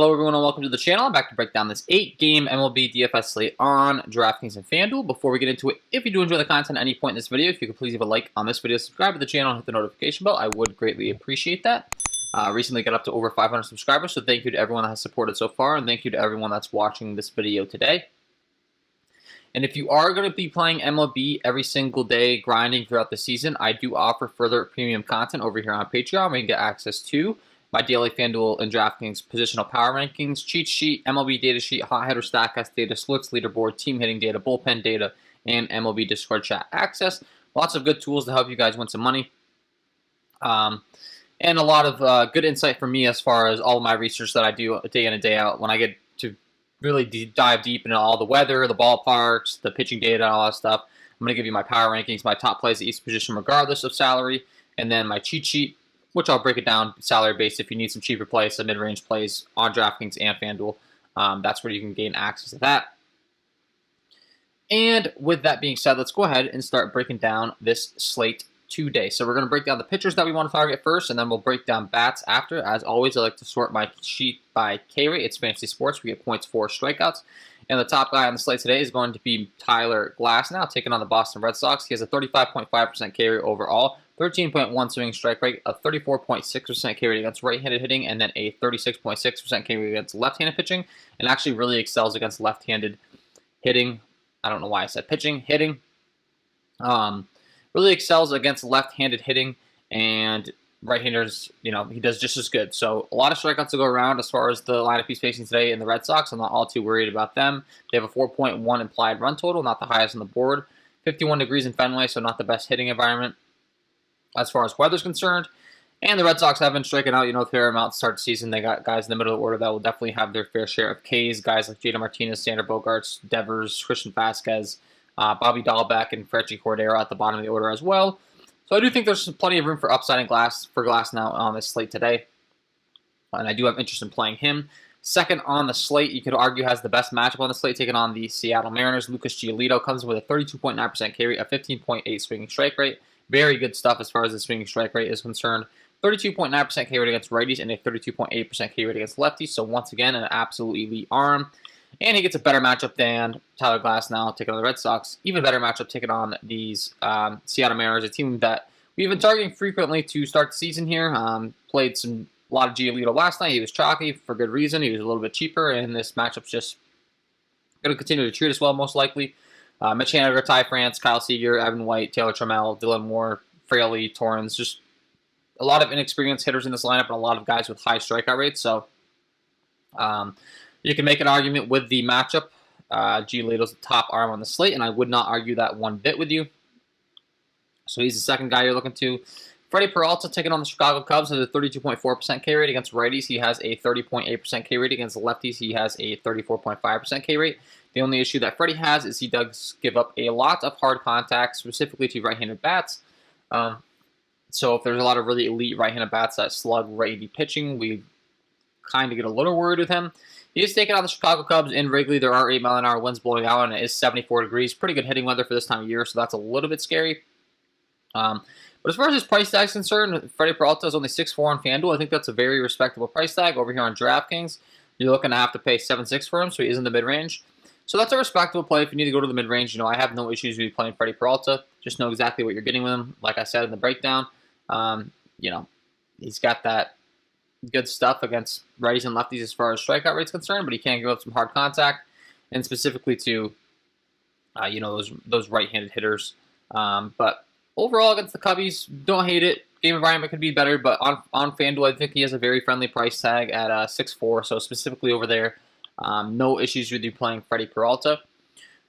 Hello everyone and welcome to the channel. I'm back to break down this 8-game MLB DFS slate on DraftKings and FanDuel. Before we get into it, if you do enjoy the content at any point in this video, if you could please leave a like on this video, subscribe to the channel, and hit the notification bell, I would greatly appreciate that. Recently got up to over 500 subscribers, so thank you to everyone that has supported so far, and thank you to everyone that's watching this video today. And if you are going to be playing MLB every single day, grinding throughout the season, I do offer further premium content over here on Patreon where you can get access to my daily FanDuel and DraftKings positional power rankings, cheat sheet, MLB data sheet, hot hitter StatCast data, splits leaderboard, team hitting data, bullpen data, and MLB Discord chat access. Lots of good tools to help you guys win some money. And a lot of good insight from me as far as all of my research that I do day in and day out when I get to really dive deep into all the weather, the ballparks, the pitching data, and all that stuff. I'm going to give you my power rankings, my top plays at each position regardless of salary, and then my cheat sheet, which I'll break it down salary-based if you need some cheaper plays, some mid-range plays on DraftKings and FanDuel. That's where you can gain access to that. And with that being said, let's go ahead and start breaking down this slate today. So we're going to break down the pitchers that we want to target first, and then we'll break down bats after. As always, I like to sort my sheet by K rate. It's fantasy sports. We get points for strikeouts. And the top guy on the slate today is going to be Tyler Glasnow, taking on the Boston Red Sox. He has a 35.5% K rate overall, 13.1 swinging strike rate, a 34.6% K rate against right-handed hitting, and then a 36.6% K rate against left-handed pitching, and actually really excels against left-handed hitting. I don't know why I said pitching, hitting. Really excels against left-handed hitting, and right-handers, he does just as good. So a lot of strikeouts to go around as far as the lineup he's facing today in the Red Sox. I'm not all too worried about them. They have a 4.1 implied run total, not the highest on the board. 51 degrees in Fenway, so not the best hitting environment as far as weather's concerned. And the Red Sox have been striking out, a fair amount to start the season. They got guys in the middle of the order that will definitely have their fair share of Ks, guys like Jada Martinez, Sander Bogaerts, Devers, Christian Vasquez, Bobby Dahlbeck, and Freddie Cordero at the bottom of the order as well. So I do think there's plenty of room for upside and Glasnow on this slate today. And I do have interest in playing him. Second on the slate, you could argue has the best matchup on the slate, taking on the Seattle Mariners. Lucas Giolito comes in with a 32.9% K rate, a 15.8 swinging strike rate. Very good stuff as far as the swinging strike rate is concerned. 32.9% K rate against righties and a 32.8% K rate against lefties. So once again, an absolute elite arm. And he gets a better matchup than Tyler Glasnow taking on the Red Sox. Even better matchup taking on these Seattle Mariners, a team that we've been targeting frequently to start the season here. Played a lot of Giolito last night. He was chalky for good reason. He was a little bit cheaper, and this matchup's just going to continue to treat us well, most likely. Mitch Haniger, Ty France, Kyle Seager, Evan White, Taylor Trammell, Dylan Moore, Fraley, Torrens. Just a lot of inexperienced hitters in this lineup and a lot of guys with high strikeout rates. So you can make an argument with the matchup. Giolito's the top arm on the slate, and I would not argue that one bit with you. So he's the second guy you're looking to. Freddie Peralta taking on the Chicago Cubs has a 32.4% K rate against righties. He has a 30.8% K rate against lefties. He has a 34.5% K rate. The only issue that Freddie has is he does give up a lot of hard contact, specifically to right-handed bats. So if there's a lot of really elite right-handed bats that slug righty pitching, we kind of get a little worried with him. He is taking on the Chicago Cubs in Wrigley. There are 8-mile-an-hour winds blowing out, and it is 74 degrees. Pretty good hitting weather for this time of year, so that's a little bit scary. But as far as his price tag is concerned, Freddie Peralta is only 6'4" on FanDuel. I think that's a very respectable price tag. Over here on DraftKings, you're looking to have to pay 7.6 for him, so he is in the mid-range. So that's a respectable play if you need to go to the mid-range. I have no issues with playing Freddie Peralta. Just know exactly what you're getting with him. Like I said in the breakdown, he's got that good stuff against righties and lefties as far as strikeout rate's concerned, but he can give up some hard contact, and specifically to, those right-handed hitters. But overall, against the Cubbies, don't hate it. Game environment could be better, but on FanDuel, I think he has a very friendly price tag at 6'4", so specifically over there, no issues with you playing Freddie Peralta.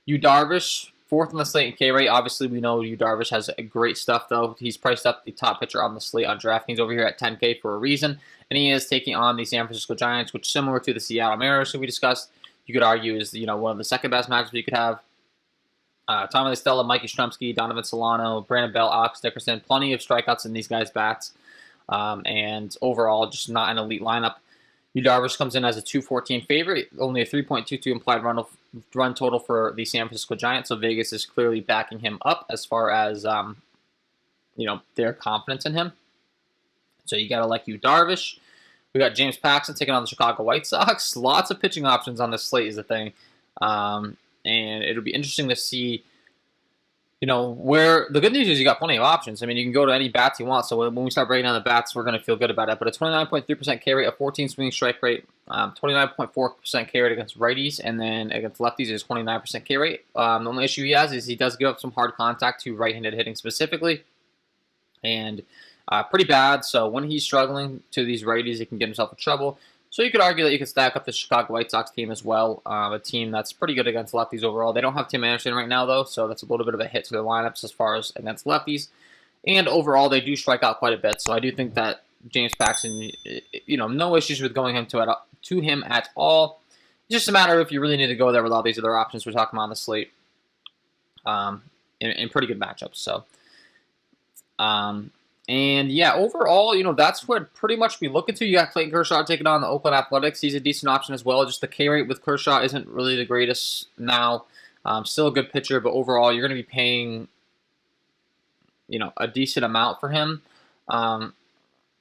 Yu Darvish, fourth on the slate in K rate. Obviously, we know Yu Darvish has great stuff, though. He's priced up the top pitcher on the slate on DraftKings over here at 10K for a reason, and he is taking on the San Francisco Giants, which, similar to the Seattle Mariners, who we discussed, you could argue is one of the second best matchups you could have. Tommy La Stella, Mikey Strumsky, Donovan Solano, Brandon Bell, Alex Dickerson, plenty of strikeouts in these guys' bats, and overall just not an elite lineup. Yu Darvish comes in as a 2.14 favorite, only a 3.22 implied run total for the San Francisco Giants, so Vegas is clearly backing him up as far as their confidence in him. So you got to like Yu Darvish. We got James Paxton taking on the Chicago White Sox. Lots of pitching options on this slate is the thing. And it'll be interesting to see, where the good news is you got plenty of options. I mean, you can go to any bats you want. So when we start breaking down the bats, we're going to feel good about it. But a 29.3% K rate, a 14 swinging strike rate, 29.4% K rate against righties, and then against lefties is 29% K rate. The only issue he has is he does give up some hard contact to right-handed hitting specifically, and pretty bad. So when he's struggling to these righties, he can get himself in trouble. So you could argue that you could stack up the Chicago White Sox team as well, a team that's pretty good against lefties overall. They don't have Tim Anderson right now, though, so that's a little bit of a hit to their lineups as far as against lefties. And overall, they do strike out quite a bit, so I do think that James Paxton, no issues with going to him at all. It's just a matter of if you really need to go there with all these other options we're talking about on the slate in pretty good matchups. So, and yeah, overall, that's what pretty much we look into. You got Clayton Kershaw taking on the Oakland Athletics. He's a decent option as well. Just the K rate with Kershaw isn't really the greatest now. Still a good pitcher, but overall, you're going to be paying, a decent amount for him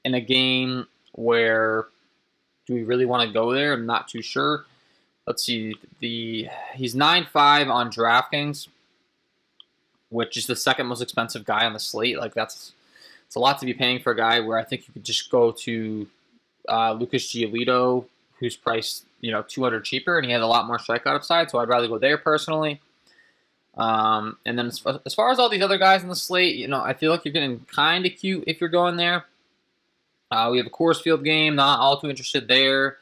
in a game where do we really want to go there? I'm not too sure. Let's see. He's 9.5 on DraftKings, which is the second most expensive guy on the slate. Like it's a lot to be paying for a guy where I think you could just go to Lucas Giolito, who's priced $200 cheaper, and he has a lot more strikeout upside. So I'd rather go there personally. And then as far as all these other guys in the slate, I feel like you're getting kind of cute if you're going there. We have a Coors Field game, not all too interested there.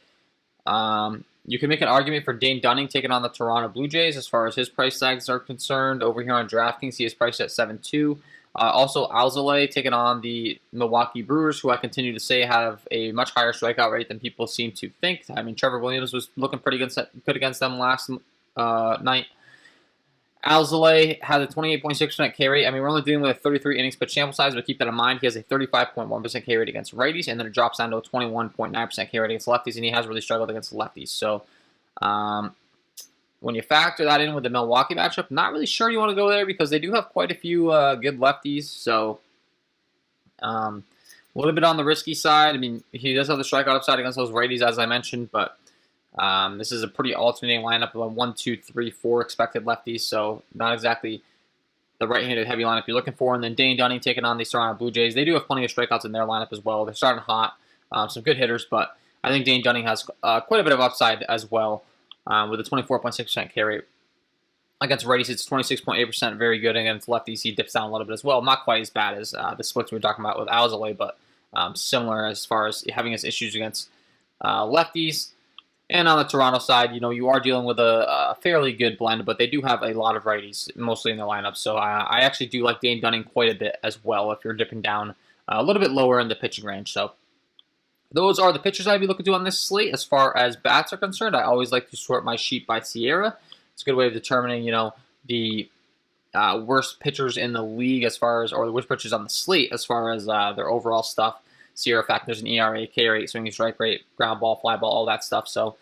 You can make an argument for Dane Dunning taking on the Toronto Blue Jays as far as his price tags are concerned. Over here on DraftKings, he is priced at 7.2. Also, Alzolay taking on the Milwaukee Brewers, who I continue to say have a much higher strikeout rate than people seem to think. I mean, Trevor Williams was looking pretty good against them last night. Alzolay has a 28.6% K rate. I mean, we're only dealing with a 33 innings pitch sample size, but keep that in mind. He has a 35.1% K rate against righties, and then it drops down to a 21.9% K rate against lefties, and he has really struggled against lefties. So, when you factor that in with the Milwaukee matchup, not really sure you want to go there because they do have quite a few good lefties. So, a little bit on the risky side. I mean, he does have the strikeout upside against those righties, as I mentioned, but this is a pretty alternating lineup of a 1, 2, 3, 4 expected lefties, so not exactly the right-handed heavy lineup you're looking for. And then Dane Dunning taking on the Toronto Blue Jays. They do have plenty of strikeouts in their lineup as well. They're starting hot, some good hitters, but I think Dane Dunning has quite a bit of upside as well with a 24.6% K rate. Against righties, it's 26.8%, very good. Against lefties, he dips down a little bit as well. Not quite as bad as the splits we were talking about with Alzolay, but similar as far as having his issues against lefties. And on the Toronto side, you are dealing with a fairly good blend, but they do have a lot of righties, mostly in their lineup. So I actually do like Dane Dunning quite a bit as well if you're dipping down a little bit lower in the pitching range. So those are the pitchers I'd be looking to on this slate. As far as bats are concerned, I always like to sort my sheet by SIERA. It's a good way of determining, the worst pitchers in the league or the worst pitchers on the slate as far as their overall stuff. SIERA factors an ERA, K rate, swinging strike rate, ground ball, fly ball, all that stuff. So,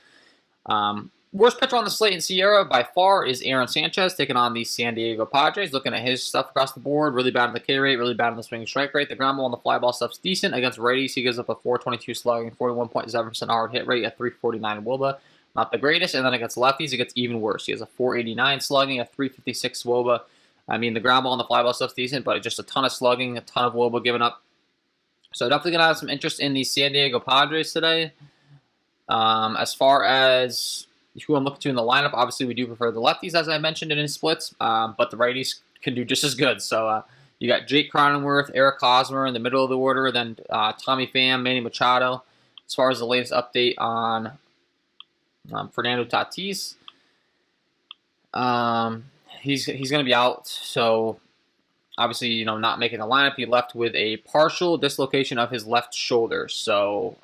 worst pitcher on the slate in SIERA by far is Aaron Sanchez taking on the San Diego Padres. Looking at his stuff across the board, really bad on the K rate, really bad on the swinging strike rate. The ground ball and the fly ball stuff's decent. Against righties, he gives up a 422 slugging, 41.7% hard hit rate, a 349 WOBA. Not the greatest. And then against lefties, it gets even worse. He has a 489 slugging, a 356 WOBA. I mean, the ground ball and the fly ball stuff's decent, but just a ton of slugging, a ton of WOBA given up. So definitely going to have some interest in the San Diego Padres today. As far as who I'm looking to in the lineup, obviously we do prefer the lefties, as I mentioned, in his splits, but the righties can do just as good. So you got Jake Cronenworth, Eric Hosmer in the middle of the order, then Tommy Pham, Manny Machado. As far as the latest update on Fernando Tatis, he's going to be out, so obviously, not making the lineup. He left with a partial dislocation of his left shoulder. So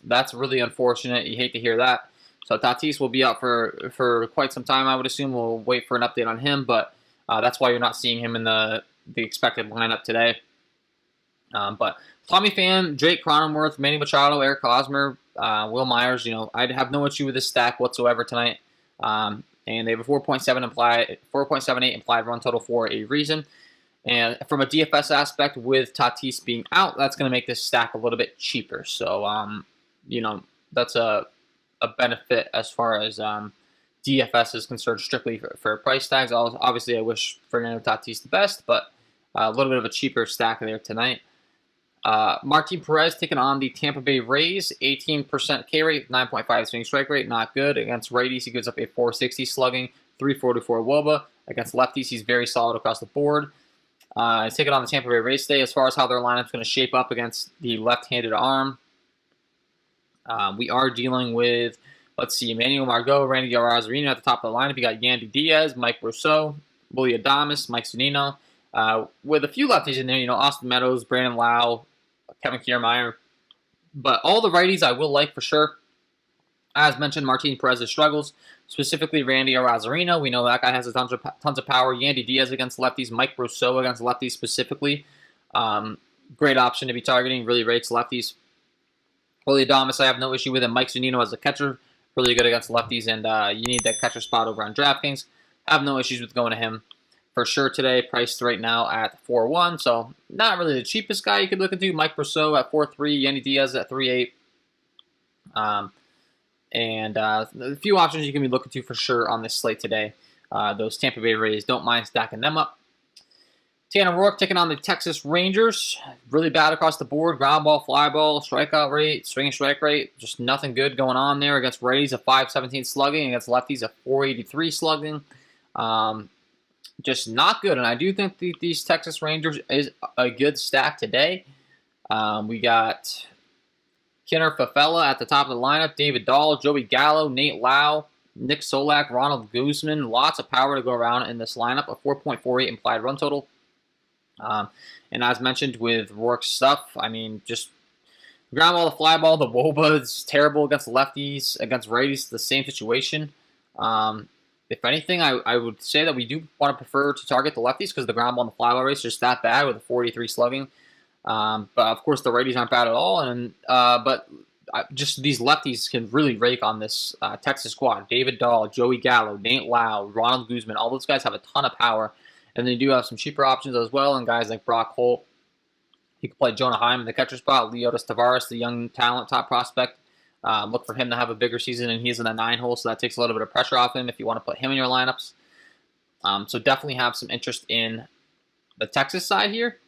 that's really unfortunate. You hate to hear that. So Tatis will be out for quite some time, I would assume. We'll wait for an update on him, but that's why you're not seeing him in the expected lineup today. But Tommy Pham, Jake Cronenworth, Manny Machado, Eric Hosmer, Will Myers, I'd have no issue with this stack whatsoever tonight. And they have a 4.78 implied run total for a reason. And from a DFS aspect, with Tatis being out, that's going to make this stack a little bit cheaper. So, that's a benefit as far as DFS is concerned, strictly for price tags. Obviously, I wish Fernando Tatis the best, but a little bit of a cheaper stack there tonight. Martin Perez taking on the Tampa Bay Rays, 18% K rate, 9.5 swing strike rate, not good. Against righties, he gives up a 460 slugging, 344 WOBA. Against lefties, he's very solid across the board. He's taking on the Tampa Bay Rays today. As far as how their lineup's going to shape up against the left-handed arm, we are dealing with, let's see, Emmanuel Margot, Randy Arozarena at the top of the lineup. You got Yandy Diaz, Mike Rousseau, Willie Adames, Mike Zunino. With a few lefties in there, Austin Meadows, Brandon Lau, Kevin Kiermaier. But all the righties I will like for sure. As mentioned, Martin Perez's struggles, specifically Randy Arozarena. We know that guy has tons of power. Yandy Diaz against lefties. Mike Rousseau against lefties specifically. Great option to be targeting. Really rates lefties. Willie Adames, I have no issue with him. Mike Zunino as a catcher. Really good against lefties. And you need that catcher spot over on DraftKings. I have no issues with going to him. For sure today, priced right now at 4-1, so not really the cheapest guy you could look into. Mike Rousseau at 4-3, Yandy Diaz at 3-8. And a few options you can be looking to for sure on this slate today. Those Tampa Bay Rays, don't mind stacking them up. Tanner Rourke taking on the Texas Rangers. Really bad across the board. Ground ball, fly ball, strikeout rate, swing and strike rate. Just nothing good going on there. Against righties, a 517 slugging. Against lefties, a 483 slugging. Just not good, and I do think these Texas Rangers is a good stack today. We got Kenner Fafella at the top of the lineup, David Dahl, Joey Gallo, Nate Lau, Nick Solak, Ronald Guzman. Lots of power to go around in this lineup, a 4.48 implied run total. And as mentioned with Rourke's stuff, I mean, just ground ball, the fly ball, the WOBA is terrible against lefties, against righties, the same situation. If anything, I would say that we do want to prefer to target the lefties because the ground ball and the fly ball rates are just that bad with a 43 slugging. But of course, the righties aren't bad at all. But just these lefties can really rake on this Texas squad. David Dahl, Joey Gallo, Nate Lau, Ronald Guzman. All those guys have a ton of power. And they do have some cheaper options as well. And guys like Brock Holt. He could play Jonah Heim in the catcher spot. Leotis Tavares, the young talent top prospect. Look for him to have a bigger season, and he's in the 9 hole, so that takes a little bit of pressure off him if you want to put him in your lineups. So definitely have some interest in the Texas side here.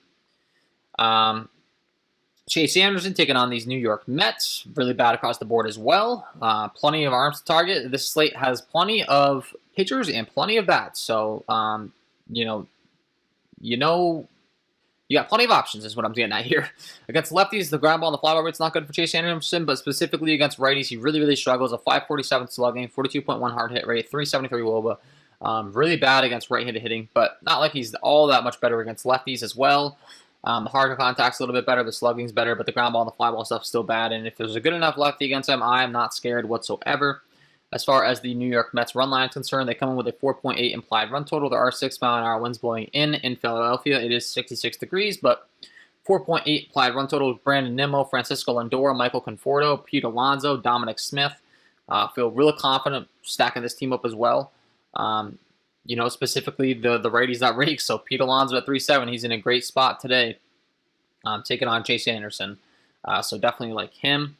Chase Anderson taking on these New York Mets. Really bad across the board as well. Plenty of arms to target. This slate has plenty of pitchers and plenty of bats. So, you got plenty of options is what I'm getting at here. Against lefties, the ground ball and the fly ball rate's not good for Chase Anderson, but specifically against righties, he really, really struggles. A 547 slugging, 42.1 hard hit rate, 373 WOBA. Really bad against right-handed hitting, but not like he's all that much better against lefties as well. The hard contact's a little bit better, the slugging's better, but the ground ball and the fly ball stuff's still bad. And if there's a good enough lefty against him, I am not scared whatsoever. As far as the New York Mets run line is concerned, they come in with a 4.8 implied run total. There are 6-mile-an-hour winds blowing in Philadelphia. It is 66 degrees, but 4.8 implied run total. Brandon Nimmo, Francisco Lindor, Michael Conforto, Pete Alonso, Dominic Smith. Feel real confident stacking this team up as well. Specifically the righties that rake. So Pete Alonso at 3.7, he's in a great spot today. Taking on Chase Anderson. So definitely like him.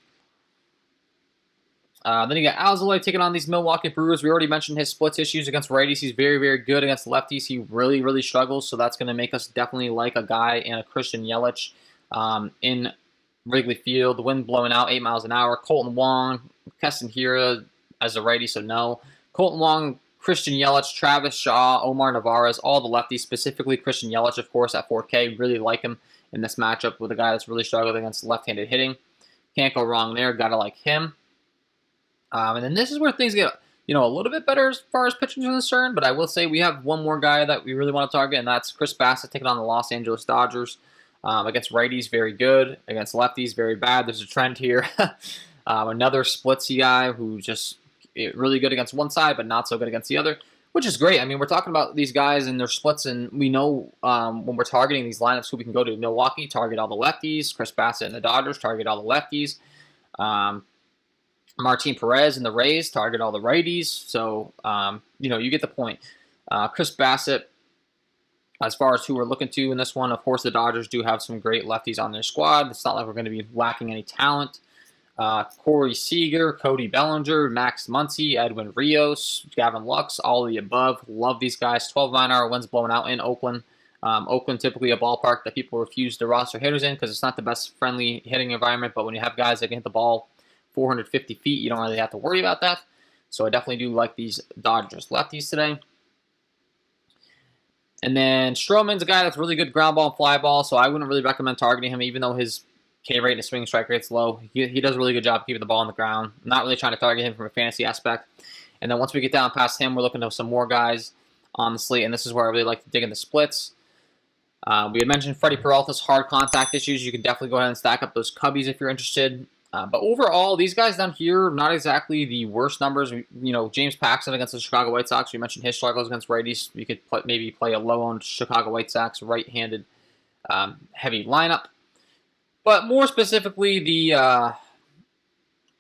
Then you got Alzolay taking on these Milwaukee Brewers. We already mentioned his splits issues against righties. He's very, very good against lefties. He really, really struggles, so that's going to make us definitely like a guy in a Christian Yelich in Wrigley Field. The wind blowing out 8 miles an hour. Colton Wong, Keston Hiura as a righty, so no. Colton Wong, Christian Yelich, Travis Shaw, Omar Narvaez, all the lefties, specifically Christian Yelich, of course, at 4K. Really like him in this matchup with a guy that's really struggled against left-handed hitting. Can't go wrong there. Got to like him. And then this is where things get, a little bit better as far as pitching is concerned. But I will say we have one more guy that we really want to target, and that's Chris Bassett taking on the Los Angeles Dodgers. Against righties, very good. Against lefties, very bad. There's a trend here. Another splitsy guy who just really good against one side, but not so good against the other, which is great. I mean, we're talking about these guys and their splits, and we know when we're targeting these lineups who we can go to. Milwaukee, target all the lefties. Chris Bassett and the Dodgers, target all the lefties. Martin Perez and the Rays target all the righties. So, you get the point. Chris Bassett As far as who we're looking to in this one, of course, the Dodgers do have some great lefties on their squad. It's not like we're going to be lacking any talent. Corey Seager, Cody Bellinger, Max Muncy, Edwin Rios, Gavin Lux, all of the above. Love these guys. 12 9-hour winds blowing out in Oakland. Oakland typically a ballpark that people refuse to roster hitters in because it's not the best friendly hitting environment, but when you have guys that can hit the ball 450 feet, you don't really have to worry about that. So I definitely do like these Dodgers lefties today. And then Stroman's a guy that's really good ground ball and fly ball, so I wouldn't really recommend targeting him, even though his K rate and his swing strike rate's low. He does a really good job keeping the ball on the ground. I'm not really trying to target him from a fantasy aspect. And then once we get down past him, we're looking at some more guys on the slate, and this is where I really like to dig into splits. We had mentioned Freddie Peralta's hard contact issues. You can definitely go ahead and stack up those Cubbies if you're interested. But overall, these guys down here, not exactly the worst numbers. James Paxton against the Chicago White Sox. We mentioned his struggles against righties. We could maybe play a low-owned Chicago White Sox right-handed heavy lineup. But more specifically, the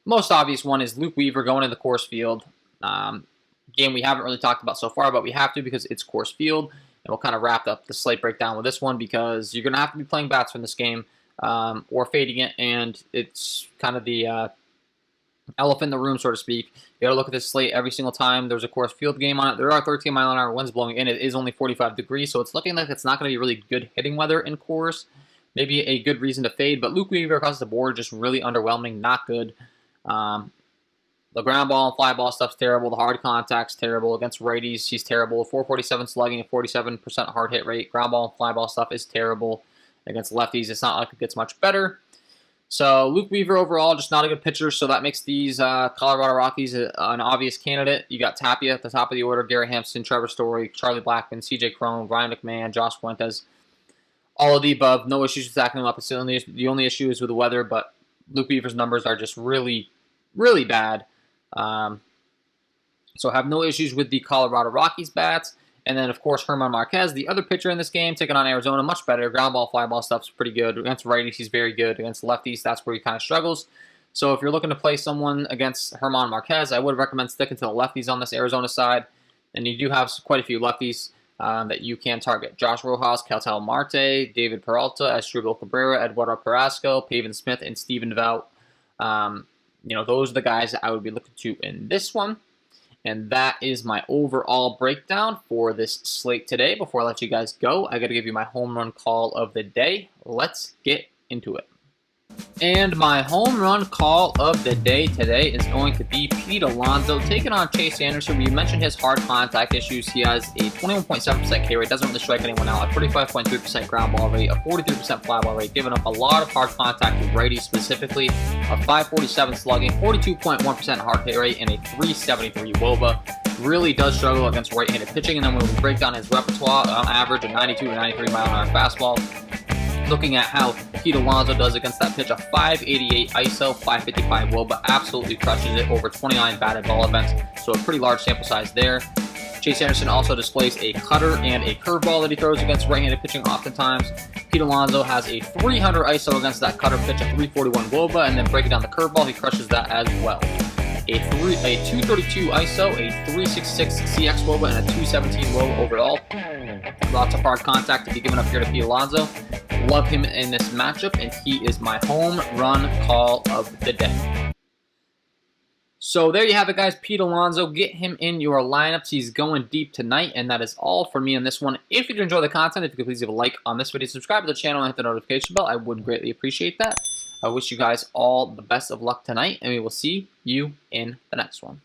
most obvious one is Luke Weaver going into Coors Field. Game we haven't really talked about so far, but we have to because it's Coors Field. And we'll kind of wrap up the slate breakdown with this one because you're going to have to be playing bats in this game or fading it, and it's kind of the elephant in the room, so to speak. You got to look at this slate every single time there's a Coors Field game on it. There are 13-mile-an-hour winds blowing in. It is only 45 degrees, so it's looking like it's not going to be really good hitting weather in Coors. Maybe a good reason to fade, but Luke Weaver across the board, just really underwhelming, not good. The ground ball and fly ball stuff's terrible. The hard contact's terrible. Against righties, he's terrible. 447 slugging and 47% hard hit rate. Ground ball and fly ball stuff is terrible. Against lefties, it's not like it gets much better. So Luke Weaver overall, just not a good pitcher, so that makes these Colorado Rockies an obvious candidate. You got Tapia at the top of the order, Gary Hampson, Trevor Story, Charlie Blackmon, CJ Cron, Ryan McMahon, Josh Fuentes. All of the above. No issues with stacking them up. It's the only issue is with the weather, but Luke Weaver's numbers are just really, really bad. So have no issues with the Colorado Rockies bats. And then, of course, German Marquez, the other pitcher in this game, taking on Arizona, much better. Ground ball, fly ball stuff's pretty good. Against righties, he's very good. Against lefties, that's where he kind of struggles. So if you're looking to play someone against German Marquez, I would recommend sticking to the lefties on this Arizona side. And you do have quite a few lefties that you can target. Josh Rojas, Keltel Marte, David Peralta, Asdrubal Cabrera, Eduardo Carrasco, Pavin Smith, and Steven Vout. Those are the guys that I would be looking to in this one. And that is my overall breakdown for this slate today. Before I let you guys go, I got to give you my home run call of the day. Let's get into it. And my home run call of the day today is going to be Pete Alonso taking on Chase Anderson. We mentioned his hard contact issues. He has a 21.7% K rate, doesn't really strike anyone out, a 35.3% ground ball rate, a 43% fly ball rate, giving up a lot of hard contact with righties specifically, a 547 slugging, 42.1% hard hit rate, and a 373 WOBA. Really does struggle against right-handed pitching, and then when we break down his repertoire, on average a 92 to 93 mile-an-hour fastball. Looking at how Pete Alonso does against that pitch, a 588 ISO, 555 WOBA, absolutely crushes it over 29 batted ball events, so a pretty large sample size there. Chase Anderson also displays a cutter and a curveball that he throws against right-handed pitching oftentimes. Pete Alonso has a 300 ISO against that cutter pitch, a 341 WOBA, and then breaking down the curveball, he crushes that as well. A 232 ISO, a 366 CX WOBA, and a 217 WOBA overall. Lots of hard contact to be given up here to Pete Alonso. Love him in this matchup, and he is my home run call of the day. So there you have it, guys. Pete Alonso, get him in your lineups. He's going deep tonight, and that is all for me on this one. If you did enjoy the content, if you could please leave a like on this video, subscribe to the channel, and hit the notification bell, I would greatly appreciate that. I wish you guys all the best of luck tonight, and we will see you in the next one.